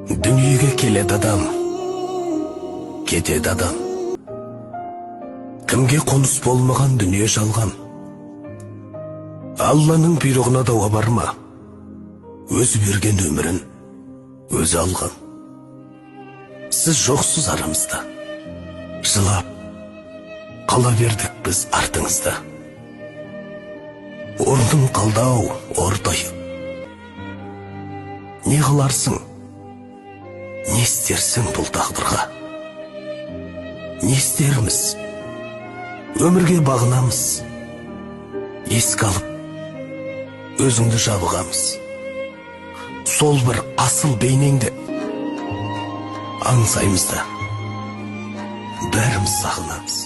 Дүниеге келеді адам, кетеді адам. Кімге қоныс болмаған дүние жалған. Алланың бұйрығына дауға барма. Өзі берген өмірін өзі алған. Сіз жоқсыз арамызда. Жылап қала бердік біз артыңызда. Орның қалдау ордайып. Не қыларсың? Не істерсің бұл тағдырға? Не істерміз? Өмірге бағынамыз. Еске алып, өзіңді жабығамыз. Сол бір асыл бейнеңді аңсаймыз да бәріміз сағынамыз.